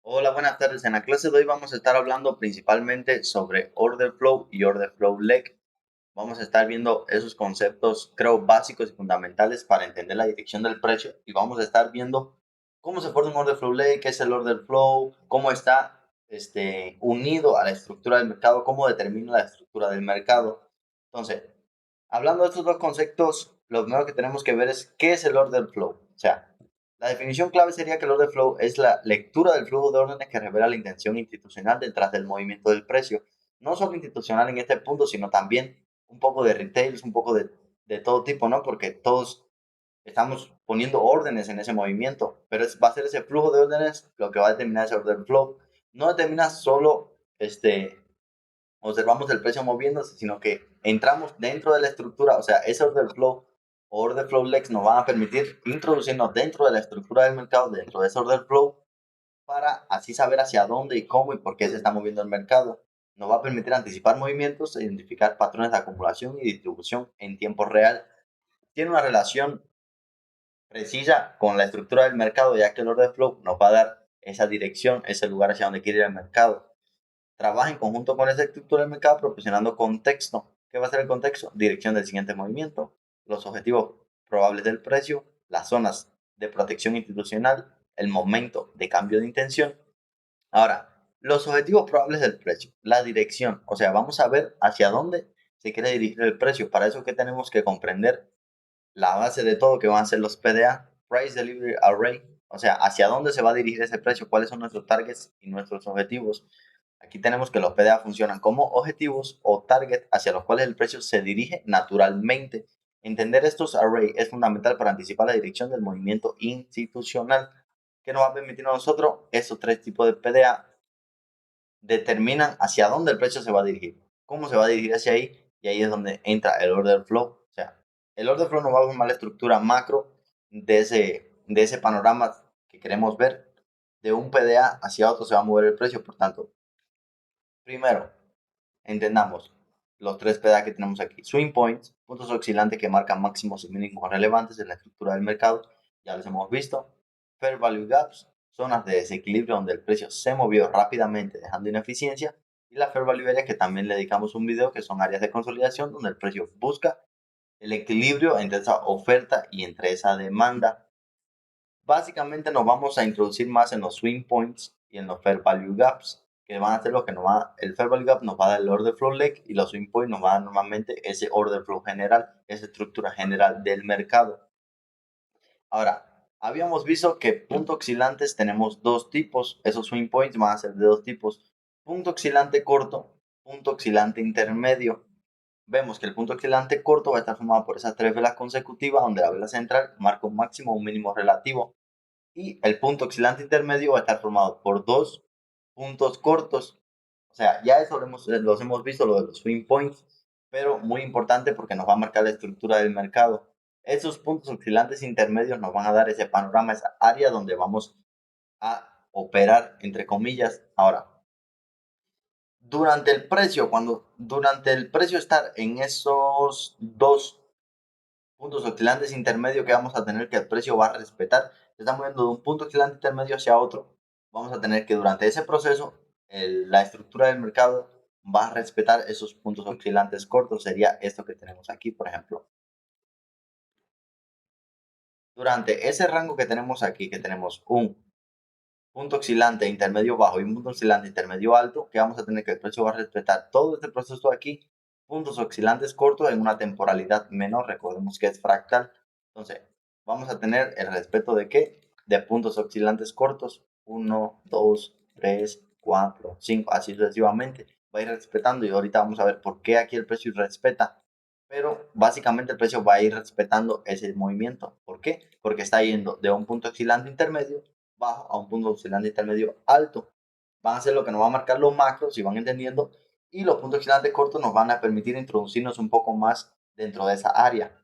Hola, buenas tardes. En la clase de hoy vamos a estar hablando principalmente sobre order flow y order flow leg. Vamos a estar viendo esos conceptos, creo, básicos y fundamentales para entender la dirección del precio y vamos a estar viendo cómo se forma un order flow leg, qué es el order flow, cómo está unido a la estructura del mercado, cómo determina la estructura del mercado. Entonces, hablando de estos dos conceptos, lo primero que tenemos que ver es qué es el order flow. O sea, la definición clave sería que el order flow es la lectura del flujo de órdenes que revela la intención institucional detrás del movimiento del precio. No solo institucional en este punto, sino también un poco de retails, un poco de todo tipo, ¿no? Porque todos estamos poniendo órdenes en ese movimiento, pero va a ser ese flujo de órdenes lo que va a determinar ese order flow. No determina solo observamos el precio moviéndose, sino que entramos dentro de la estructura, o sea, ese order flow o order flow legs nos van a permitir introducirnos dentro de la estructura del mercado, dentro de ese order flow, para así saber hacia dónde y cómo y por qué se está moviendo el mercado. Nos va a permitir anticipar movimientos e identificar patrones de acumulación y distribución en tiempo real. Tiene una relación precisa con la estructura del mercado, ya que el order flow nos va a dar esa dirección, ese lugar hacia donde quiere ir el mercado. Trabaja en conjunto con esa estructura del mercado proporcionando contexto. ¿Qué va a ser el contexto? Dirección del siguiente movimiento, los objetivos probables del precio, las zonas de protección institucional, el momento de cambio de intención. Ahora, los objetivos probables del precio, la dirección, o sea, vamos a ver hacia dónde se quiere dirigir el precio. Para eso que tenemos que comprender la base de todo, que van a ser los PDA, Price Delivery Array, o sea, hacia dónde se va a dirigir ese precio, cuáles son nuestros targets y nuestros objetivos. Aquí tenemos que los PDA funcionan como objetivos o target hacia los cuales el precio se dirige naturalmente. Entender estos arrays es fundamental para anticipar la dirección del movimiento institucional, que nos va a permitir a nosotros estos tres tipos de PDA determinan hacia dónde el precio se va a dirigir, cómo se va a dirigir hacia ahí, y ahí es donde entra el order flow. O sea, el order flow nos va a formar la estructura macro de ese panorama que queremos ver. De un PDA hacia otro se va a mover el precio, por tanto, primero, entendamos los tres PDA que tenemos aquí. Swing points, puntos oscilantes que marcan máximos y mínimos relevantes en la estructura del mercado, ya los hemos visto. Fair value gaps, zonas de desequilibrio donde el precio se movió rápidamente dejando ineficiencia. Y la fair value area, que también le dedicamos un video, que son áreas de consolidación donde el precio busca el equilibrio entre esa oferta y entre esa demanda. Básicamente nos vamos a introducir más en los swing points y en los fair value gaps, que van a ser lo que nos va, el fair value gap nos va a dar el order flow leg y los swing points nos va a dar normalmente ese order flow general, esa estructura general del mercado. Ahora, habíamos visto que puntos oscilantes tenemos dos tipos, esos swing points van a ser de dos tipos, punto oscilante corto, punto oscilante intermedio. Vemos que el punto oscilante corto va a estar formado por esas tres velas consecutivas, donde la vela central marca un máximo o un mínimo relativo y el punto oscilante intermedio va a estar formado por dos puntos cortos. O sea, ya eso los hemos visto, lo de los swing points, pero muy importante porque nos va a marcar la estructura del mercado. Esos puntos oscilantes intermedios nos van a dar ese panorama, esa área donde vamos a operar, entre comillas. Ahora, durante el precio estar en esos dos puntos oscilantes intermedios que vamos a tener que el precio va a respetar, se está moviendo de un punto oscilante intermedio hacia otro, vamos a tener que durante ese proceso la estructura del mercado va a respetar esos puntos oscilantes cortos, sería esto que tenemos aquí, por ejemplo. Durante ese rango que tenemos aquí, que tenemos un punto oscilante intermedio bajo y un punto oscilante intermedio alto, que vamos a tener que el precio va a respetar todo este proceso aquí, puntos oscilantes cortos en una temporalidad menor, recordemos que es fractal. Entonces, vamos a tener el respeto de qué? De puntos oscilantes cortos, 1, 2, 3, 4, 5, así sucesivamente. Va a ir respetando y ahorita vamos a ver por qué aquí el precio respeta. Pero básicamente el precio va a ir respetando ese movimiento. ¿Por qué? Porque está yendo de un punto oscilante intermedio bajo a un punto oscilante intermedio alto. Van a ser lo que nos va a marcar los macros, si van entendiendo, y los puntos oscilantes cortos nos van a permitir introducirnos un poco más dentro de esa área.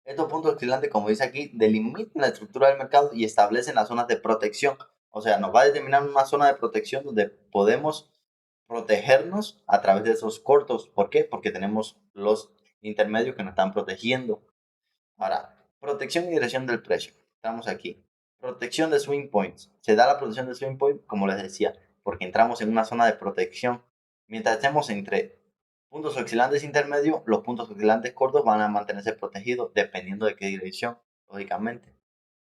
Estos puntos oscilantes, como dice aquí, delimitan la estructura del mercado y establecen las zonas de protección. O sea, nos va a determinar una zona de protección donde podemos protegernos a través de esos cortos. ¿Por qué? Porque tenemos los intermedios que nos están protegiendo. Ahora, protección y dirección del precio. Estamos aquí. Protección de swing points. Se da la protección de swing point, como les decía, porque entramos en una zona de protección. Mientras estemos entre puntos oscilantes intermedios, los puntos oscilantes cortos van a mantenerse protegidos dependiendo de qué dirección, lógicamente.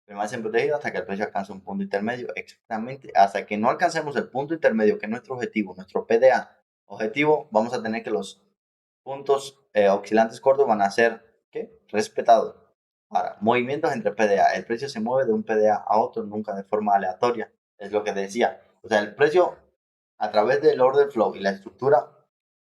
Permanecen protegidos hasta que el precio alcance un punto intermedio, exactamente. Hasta que no alcancemos el punto intermedio, que es nuestro objetivo, nuestro PDA objetivo, vamos a tener que los puntos oscilantes cortos van a ser ¿qué? Respetados. Ahora, movimientos entre PDA. El precio se mueve de un PDA a otro, nunca de forma aleatoria. Es lo que decía. O sea, el precio a través del order flow y la estructura,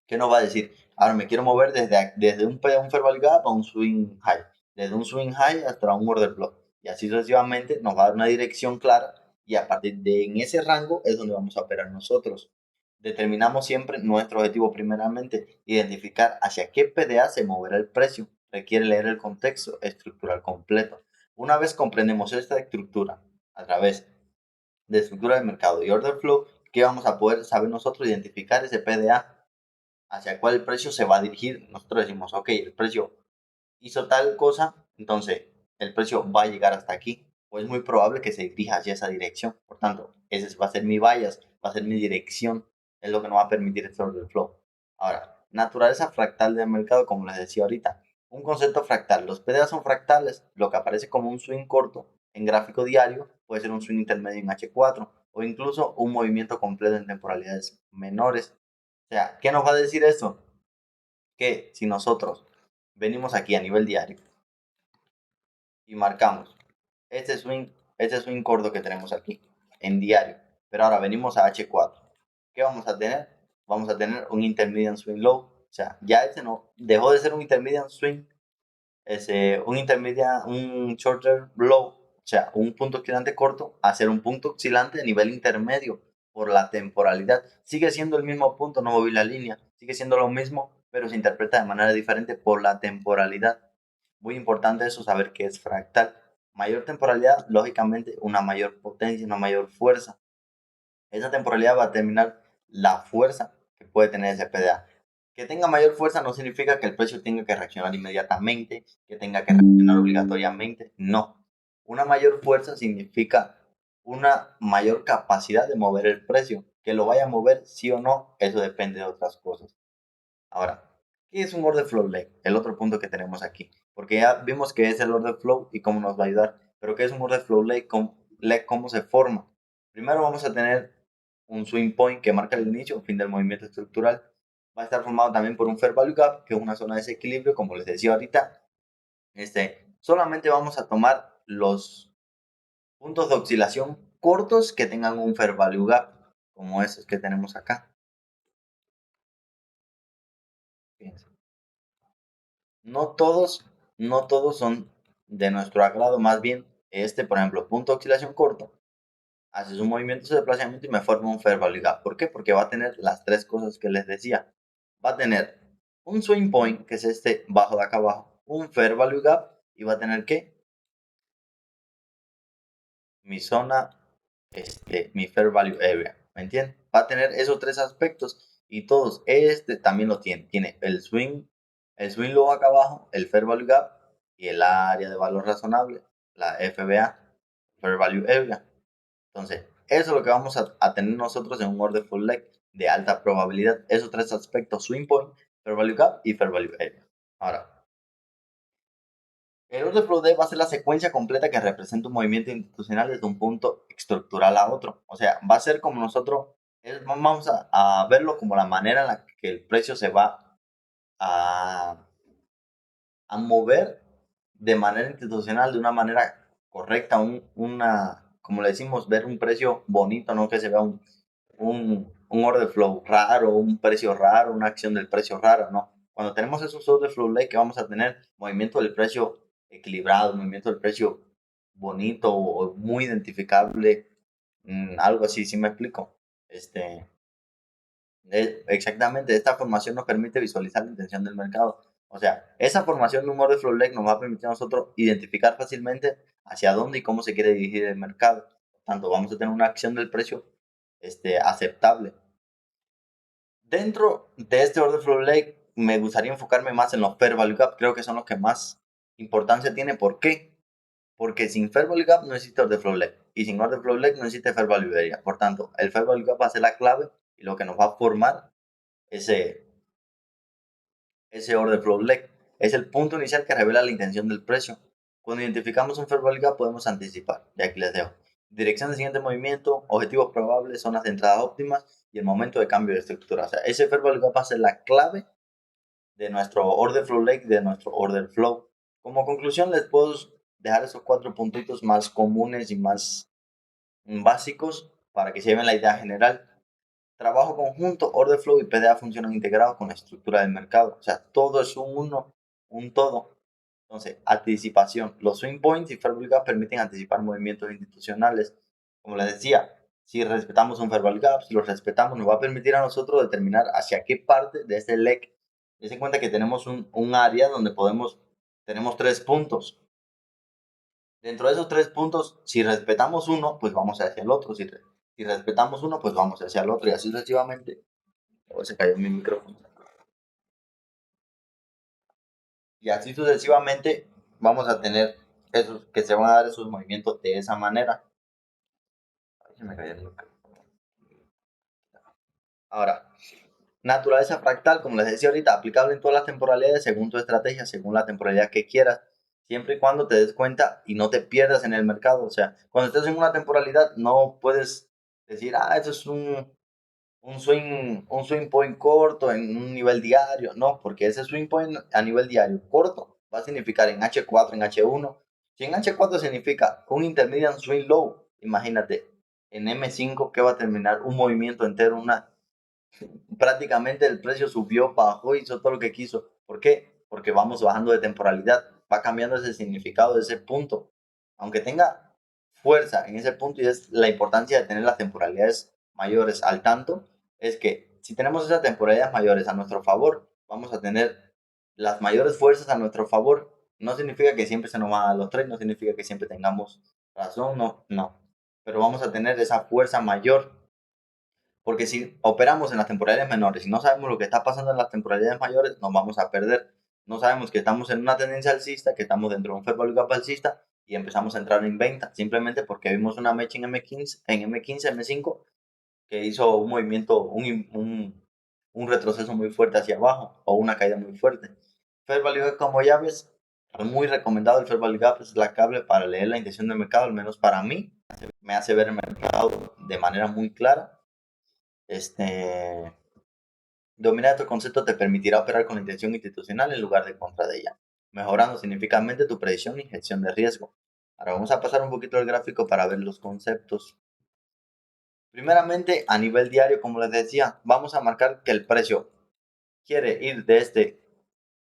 ¿qué nos va a decir? Ahora me quiero mover desde un fair value gap a un swing high. Desde un swing high hasta un order flow. Y así sucesivamente nos va a dar una dirección clara y a partir de en ese rango es donde vamos a operar nosotros. Determinamos siempre nuestro objetivo primeramente, identificar hacia qué PDA se moverá el precio. Requiere leer el contexto estructural completo. Una vez comprendemos esta estructura a través de estructura de mercado y order flow, ¿qué vamos a poder saber nosotros? Identificar ese PDA hacia el cual el precio se va a dirigir. Nosotros decimos, ok, el precio hizo tal cosa, entonces el precio va a llegar hasta aquí, o es muy probable que se dirija hacia esa dirección. Por tanto, ese va a ser mi bias, va a ser mi dirección, es lo que nos va a permitir este order flow. Ahora, naturaleza fractal del mercado, como les decía ahorita, un concepto fractal. Los PDA son fractales, lo que aparece como un swing corto en gráfico diario puede ser un swing intermedio en H4 o incluso un movimiento completo en temporalidades menores. O sea, ¿qué nos va a decir esto? Que si nosotros venimos aquí a nivel diario y marcamos este swing, este swing corto que tenemos aquí en diario, pero ahora venimos a H4, ¿qué vamos a tener? Vamos a tener un intermediate swing low, o sea, ya este no dejó de ser un intermediate swing, es un shorter low, o sea, un punto oscilante corto, a ser un punto oscilante de nivel intermedio por la temporalidad. Sigue siendo el mismo punto, no moví la línea, sigue siendo lo mismo, pero se interpreta de manera diferente por la temporalidad. Muy importante eso, saber que es fractal. Mayor temporalidad, lógicamente, una mayor potencia, una mayor fuerza. Esa temporalidad va a determinar la fuerza que puede tener ese PDA. Que tenga mayor fuerza no significa que el precio tenga que reaccionar inmediatamente, que tenga que reaccionar obligatoriamente. No. Una mayor fuerza significa una mayor capacidad de mover el precio. Que lo vaya a mover sí o no, eso depende de otras cosas. Ahora, ¿qué es un order flow leg? El otro punto que tenemos aquí. Porque ya vimos qué es el order flow y cómo nos va a ayudar. Pero ¿qué es un order flow leg? ¿Cómo se forma? Primero vamos a tener un swing point que marca el inicio o fin del movimiento estructural. Va a estar formado también por un fair value gap, que es una zona de desequilibrio, como les decía ahorita. Solamente vamos a tomar los puntos de oscilación cortos que tengan un fair value gap, como esos que tenemos acá. Fíjense. No todos, no todos son de nuestro agrado, más bien por ejemplo, punto de oscilación corto, hace un movimiento de desplazamiento y me forma un fair value gap. ¿Por qué? Porque va a tener las tres cosas que les decía. Va a tener un swing point, que es este bajo de acá abajo, un fair value gap, y va a tener ¿qué? Mi zona, mi fair value area, ¿me entienden? Va a tener esos tres aspectos y todos, también lo tiene. Tiene el swing low acá abajo, el fair value gap y el área de valor razonable, la FBA, fair value area. Entonces, eso es lo que vamos a tener nosotros en un order full leg de alta probabilidad. Esos tres aspectos, swing point, fair value gap y fair value area. Ahora, el order flow D va a ser la secuencia completa que representa un movimiento institucional desde un punto estructural a otro. O sea, va a ser como nosotros, vamos a verlo como la manera en la que el precio se va a, a mover de manera institucional, de una manera correcta, como le decimos, ver un precio bonito, no que se vea un order flow raro, un precio raro, una acción del precio raro, no. Cuando tenemos esos order flow ley que vamos a tener movimiento del precio equilibrado, movimiento del precio bonito o muy identificable, algo así, ¿sí me explico? Exactamente, esta formación nos permite visualizar la intención del mercado. O sea, esa formación de un order flow leg nos va a permitir a nosotros identificar fácilmente hacia dónde y cómo se quiere dirigir el mercado. Por tanto, vamos a tener una acción del precio aceptable. Dentro de este order flow leg, me gustaría enfocarme más en los fair value gap. Creo que son los que más importancia tienen. ¿Por qué? Porque sin Fair Value Gap no existe Order Flow Leg. Y sin Order Flow Leg no existe Fair Value Area. Por tanto, el Fair Value Gap va a ser la clave y lo que nos va a formar ese, ese Order Flow Leg. Es el punto inicial que revela la intención del precio. Cuando identificamos un Fair Value Gap podemos anticipar. Y aquí les dejo. Dirección de siguiente movimiento, objetivos probables, zonas de entrada óptimas y el momento de cambio de estructura. O sea, ese Fair Value Gap va a ser la clave de nuestro Order Flow Leg, de nuestro Order Flow. Como conclusión les puedo dejar esos 4 puntitos más comunes y más básicos para que se lleven la idea general. Trabajo conjunto, order flow y PDA funcionan integrados con la estructura del mercado. O sea, todo es un uno, un todo. Entonces, anticipación. Los swing points y fair value gap permiten anticipar movimientos institucionales. Como les decía, si respetamos un fair value gap, si lo respetamos, nos va a permitir a nosotros determinar hacia qué parte de este leg. Dense cuenta que tenemos un área donde tenemos 3 puntos. Dentro de esos 3 puntos, si respetamos uno, pues vamos hacia el otro. Si respetamos uno, pues vamos hacia el otro y así sucesivamente. O se cayó mi micrófono. Y así sucesivamente vamos a tener esos, que se van a dar esos movimientos de esa manera. Ay, se me cayó el micrófono. Ahora, naturaleza fractal, como les decía ahorita, aplicable en todas las temporalidades según tu estrategia, según la temporalidad que quieras, siempre y cuando te des cuenta y no te pierdas en el mercado. O sea, cuando estés en una temporalidad, no puedes decir, eso es un swing point corto en un nivel diario. No, porque ese swing point a nivel diario corto va a significar en H4, en H1. Si en H4 significa un intermediate swing low, imagínate, en M5 que va a terminar un movimiento entero, prácticamente el precio subió, bajó, hizo todo lo que quiso. ¿Por qué? Porque vamos bajando de temporalidad, va cambiando ese significado de ese punto. Aunque tenga fuerza en ese punto, y es la importancia de tener las temporalidades mayores al tanto, es que si tenemos esas temporalidades mayores a nuestro favor, vamos a tener las mayores fuerzas a nuestro favor. No significa que siempre se nos van a dar los trades, no significa que siempre tengamos razón, no, no. Pero vamos a tener esa fuerza mayor porque si operamos en las temporalidades menores y no sabemos lo que está pasando en las temporalidades mayores, nos vamos a perder. No sabemos que estamos en una tendencia alcista, que estamos dentro de un fair value gap alcista y empezamos a entrar en venta simplemente porque vimos una mecha en M15, M5 que hizo un movimiento, un retroceso muy fuerte hacia abajo o una caída muy fuerte. Fair value gap, como ya ves, muy recomendado. El fair value gap es la clave para leer la intención del mercado, al menos para mí. Me hace ver el mercado de manera muy clara. Dominar estos conceptos te permitirá operar con la intención institucional en lugar de contra de ella, mejorando significativamente tu predicción y gestión de riesgo. Ahora vamos a pasar un poquito el gráfico para ver los conceptos. Primeramente, a nivel diario, como les decía, vamos a marcar que el precio quiere ir de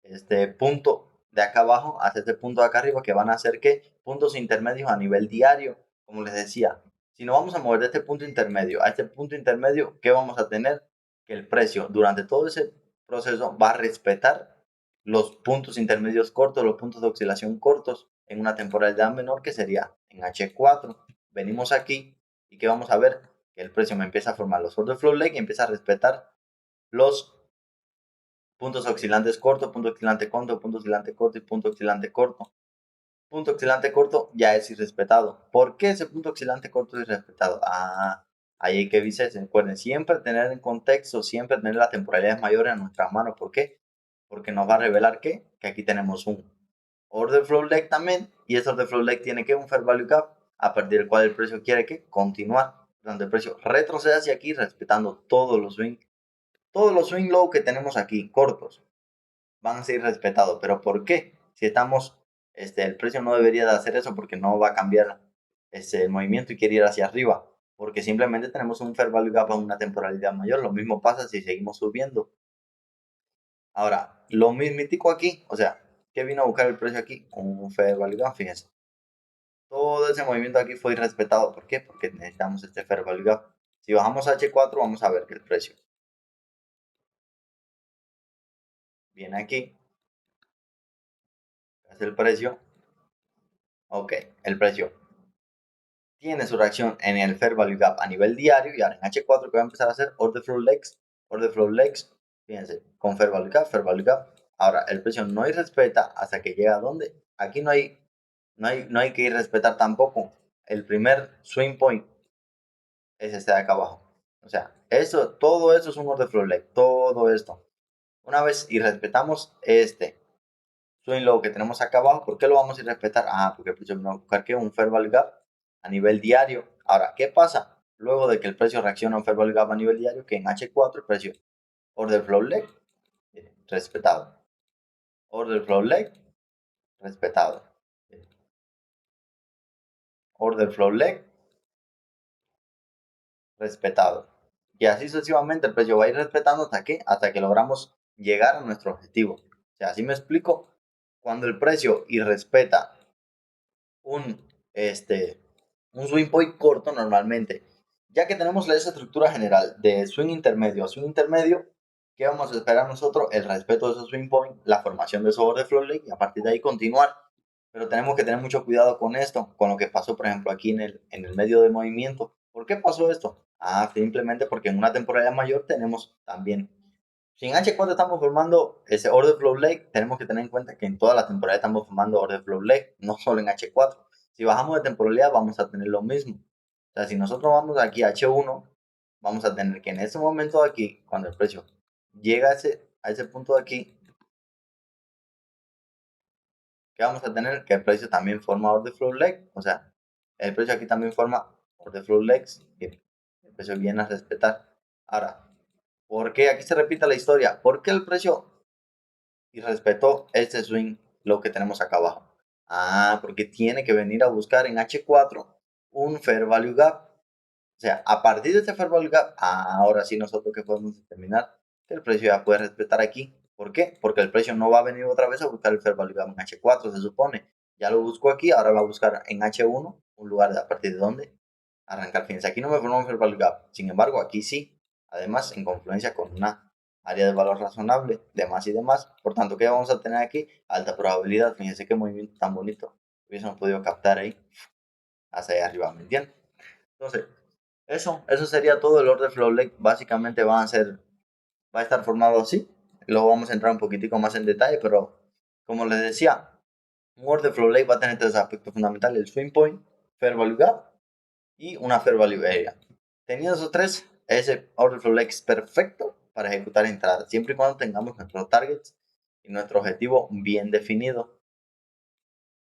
este punto de acá abajo hacia este punto de acá arriba, que van a ser ¿qué? Puntos intermedios a nivel diario, como les decía. Si nos vamos a mover de este punto intermedio a este punto intermedio, ¿qué vamos a tener? Que el precio durante todo ese proceso va a respetar los puntos intermedios cortos, los puntos de oscilación cortos en una temporalidad menor que sería en H4. Venimos aquí y ¿qué vamos a ver? Que el precio me empieza a formar los order flow leg y empieza a respetar los puntos oscilantes cortos, punto oscilante corto, punto oscilante corto y punto oscilante corto. Punto oscilante corto ya es irrespetado. ¿Por qué ese punto oscilante corto es irrespetado? Ahí hay que avisarse. Recuerden, siempre tener en contexto, siempre tener las temporalidades mayores en nuestras manos. ¿Por qué? Porque nos va a revelar que aquí tenemos un order flow leg también, y ese order flow leg tiene que un fair value gap, a partir del cual el precio quiere que continuar. Donde el precio retrocede hacia aquí, respetando todos los swing low que tenemos aquí, cortos van a ser respetados. ¿Pero por qué? Si estamos, el precio no debería de hacer eso porque no va a cambiar el movimiento y quiere ir hacia arriba. Porque simplemente tenemos un fair value gap a una temporalidad mayor. Lo mismo pasa si seguimos subiendo. Ahora, lo mismitico aquí, o sea, ¿qué vino a buscar el precio aquí? Un fair value gap, fíjense. Todo ese movimiento aquí fue irrespetado. ¿Por qué? Porque necesitamos este fair value gap. Si bajamos a H4, vamos a ver que el precio viene aquí, es el precio. Ok, el precio tiene su reacción en el Fair Value Gap a nivel diario y ahora en H4 que va a empezar a hacer Order Flow Legs, fíjense, con Fair Value Gap, Fair Value Gap. Ahora el precio no irrespeta hasta que llega a donde, aquí no hay no hay que ir a respetar tampoco. El primer swing point es este de acá abajo. O sea, todo eso es un order flow leg, todo esto. Una vez y respetamos este swing low que tenemos acá abajo, ¿por qué lo vamos a ir a respetar? Ah, porque el precio va a buscar que un fair value gap a nivel diario. Ahora, ¿qué pasa? Luego de que el precio reacciona a un fair value gap a nivel diario, que en H4 el precio order flow leg respetado. Order flow leg respetado. Order flow leg respetado. Y así sucesivamente el precio va a ir respetando hasta que, logramos llegar a nuestro objetivo. O sea, así me explico. Cuando el precio y respeta un, este, un swing point corto normalmente, ya que tenemos esa estructura general de swing intermedio a swing intermedio, ¿qué vamos a esperar nosotros? El respeto de esos swing point, la formación de esos order flow leg y a partir de ahí continuar. Pero tenemos que tener mucho cuidado con esto, con lo que pasó, por ejemplo, aquí en el medio del movimiento. ¿Por qué pasó esto? Ah, simplemente porque en una temporada mayor tenemos también. Si en H4 estamos formando ese order flow leg, tenemos que tener en cuenta que en toda la temporada estamos formando order flow leg, no solo en H4. Si bajamos de temporalidad, vamos a tener lo mismo. O sea, si nosotros vamos aquí a H1, vamos a tener que en ese momento de aquí, cuando el precio llega a ese punto de aquí, que vamos a tener que el precio también forma order flow leg, o sea, el precio aquí también forma order flow legs, que el precio viene a respetar. Ahora, ¿por qué aquí se repite la historia? ¿Por qué el precio y respetó este swing lo que tenemos acá abajo? Ah, porque tiene que venir a buscar en H4 un fair value gap. O sea, a partir de este fair value gap, ahora sí nosotros que podemos determinar que el precio ya puede respetar aquí. ¿Por qué? Porque el precio no va a venir otra vez a buscar el fair value gap en H4, se supone. Ya lo buscó aquí, ahora va a buscar en H1 un lugar a partir de donde arrancar. Fíjense, aquí no me formó un fair value gap. Sin embargo, aquí sí. Además, en confluencia con una área de valor razonable, demás y demás. Por tanto, ¿qué vamos a tener aquí? Alta probabilidad. Fíjense qué movimiento tan bonito hubiésemos podido captar ahí, hacia allá arriba, ¿me entienden? Entonces, eso sería todo. El order flow leg básicamente va a estar formado así. Luego vamos a entrar un poquitico más en detalle, pero como les decía, un order flow leg va a tener tres aspectos fundamentales: el swing point, fair value gap y una fair value area. Teniendo esos tres, ese order flow leg es perfecto para ejecutar entradas, siempre y cuando tengamos nuestros targets y nuestro objetivo bien definido.